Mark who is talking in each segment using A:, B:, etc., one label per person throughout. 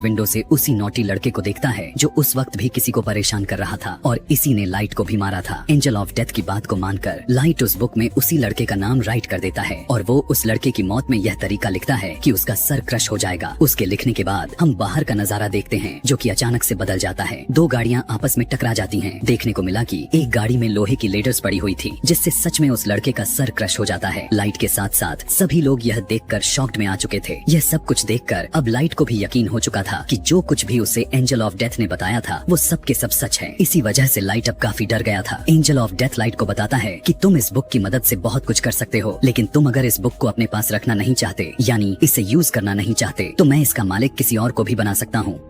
A: Window से उसी naughty लड़के को देखता है जो उस वक्त भी किसी को परेशान कर रहा था और इसी ने लाइट को भी मारा था। एंजल ऑफ डेथ की बात को मानकर लाइट उस बुक में उसी लड़के का नाम राइट कर देता है और वो उस लड़के की मौत में यह तरीका लिखता है कि उसका सर क्रश हो जाएगा। उसके लिखने के बाद हम बाहर का नजारा देखते हैं जो कि अचानक से बदल जाता है। दो गाड़ियां आपस में टकरा जाती हैं। देखने को मिला कि एक गाड़ी में लोहे की लेडर्स पड़ी हुई थी जिससे सच में उस लड़के का सर क्रश हो जाता है। लाइट के साथ साथ सभी लोग यह देखकर शॉक्ड में आ चुके थे। यह सब कुछ देखकर अब लाइट को भी यकीन हो चुका था कि जो कुछ भी उसे एंजल ऑफ डेथ ने बताया था वो सब के सब सच है। इसी वजह से लाइट अब काफी डर गया था। एंजल ऑफ डेथ लाइट को बताता है कि तुम इस बुक की मदद से बहुत कुछ कर सकते हो, लेकिन तुम अगर इस बुक को अपने पास रखना नहीं चाहते यानी इसे यूज करना नहीं चाहते तो मैं इसका मालिक किसी और को भी बना सकता हूँ।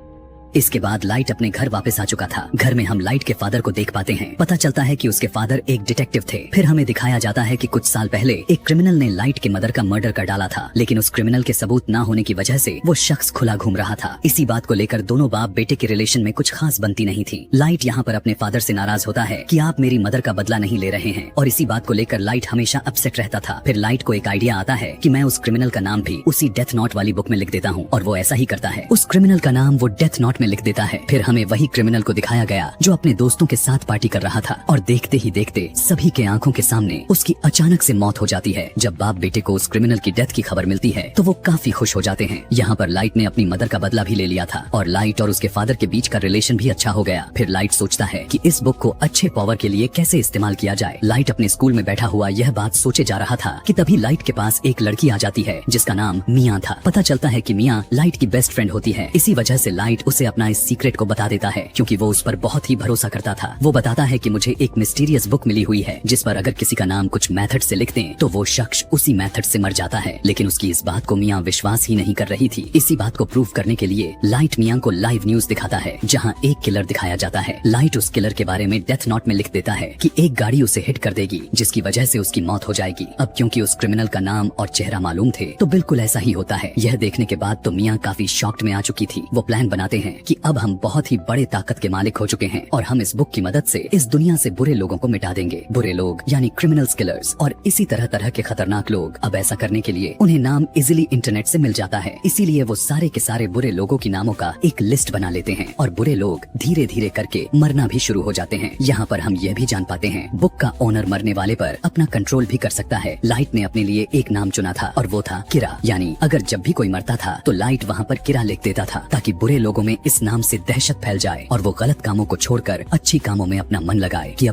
A: इसके बाद लाइट अपने घर वापस आ चुका था। घर में हम लाइट के फादर को देख पाते हैं। पता चलता है कि उसके फादर एक डिटेक्टिव थे। फिर हमें दिखाया जाता है कि कुछ साल पहले एक क्रिमिनल ने लाइट के मदर का मर्डर कर डाला था, लेकिन उस क्रिमिनल के सबूत न होने की वजह से वो शख्स खुला घूम रहा था। इसी बात को लेकर दोनों बाप बेटे के रिलेशन में कुछ खास बनती नहीं थी। लाइट यहाँ पर अपने फादर से नाराज होता है कि आप मेरी मदर का बदला नहीं ले रहे हैं और इसी बात को लेकर लाइट हमेशा अपसेट रहता था। फिर लाइट को एक आइडिया आता है कि मैं उस क्रिमिनल का नाम भी उसी डेथ नोट वाली बुक में लिख देता हूँ और वो ऐसा ही करता है। उस क्रिमिनल का नाम वो डेथ नोट में लिख देता है। फिर हमें वही क्रिमिनल को दिखाया गया जो अपने दोस्तों के साथ पार्टी कर रहा था और देखते ही देखते सभी के आंखों के सामने उसकी अचानक से मौत हो जाती है। जब बाप बेटे को उस क्रिमिनल की डेथ की खबर मिलती है तो वो काफी खुश हो जाते हैं। यहाँ पर लाइट ने अपनी मदर का बदला भी ले लिया था और लाइट और उसके फादर के बीच का रिलेशन भी अच्छा हो गया। फिर लाइट सोचता है कि इस बुक को अच्छे पावर के लिए कैसे इस्तेमाल किया जाए। लाइट अपने स्कूल में बैठा हुआ यह बात सोचे जा रहा था कि तभी लाइट के पास एक लड़की आ जाती है जिसका नाम मियाँ था। पता चलता है कि मियाँ लाइट की बेस्ट फ्रेंड होती है। इसी वजह से लाइट उसे अपना इस सीक्रेट को बता देता है क्योंकि वो उस पर बहुत ही भरोसा करता था। वो बताता है कि मुझे एक मिस्टीरियस बुक मिली हुई है जिस पर अगर किसी का नाम कुछ मेथड से लिख दें तो वो शख्स उसी मेथड से मर जाता है, लेकिन उसकी इस बात को मियाँ विश्वास ही नहीं कर रही थी। इसी बात को प्रूव करने के लिए लाइट मियाँ को लाइव न्यूज दिखाता है जहाँ एक किलर दिखाया जाता है। लाइट उस किलर के बारे में डेथ नोट में लिख देता है कि एक गाड़ी उसे हिट कर देगी जिसकी वजह से उसकी मौत हो जाएगी। अब क्योंकि उस क्रिमिनल का नाम और चेहरा मालूम थे तो बिल्कुल ऐसा ही होता है। यह देखने के बाद तो मियाँ काफी शॉक्ड में आ चुकी थी। वो प्लान बनाते हैं कि अब हम बहुत ही बड़े ताकत के मालिक हो चुके हैं और हम इस बुक की मदद से इस दुनिया से बुरे लोगों को मिटा देंगे। बुरे लोग यानी क्रिमिनल्स, किलर्स और इसी तरह तरह के खतरनाक लोग। अब ऐसा करने के लिए उन्हें नाम इजीली इंटरनेट से मिल जाता है, इसीलिए वो सारे के सारे बुरे लोगों की नामों का एक लिस्ट बना लेते हैं और बुरे लोग धीरे धीरे करके मरना भी शुरू हो जाते हैं। यहाँ पर हम यह भी जान पाते हैं बुक का ओनर मरने वाले पर अपना कंट्रोल भी कर सकता है। लाइट ने अपने लिए एक नाम चुना था और वो था किरा, यानी अगर जब भी कोई मरता था तो लाइट वहाँ पर किरा लिख देता था ताकि बुरे लोगों में इस नाम से दहशत फैल जाए और वो गलत कामों को छोड़कर अच्छी कामों में अपना मन लगाए कि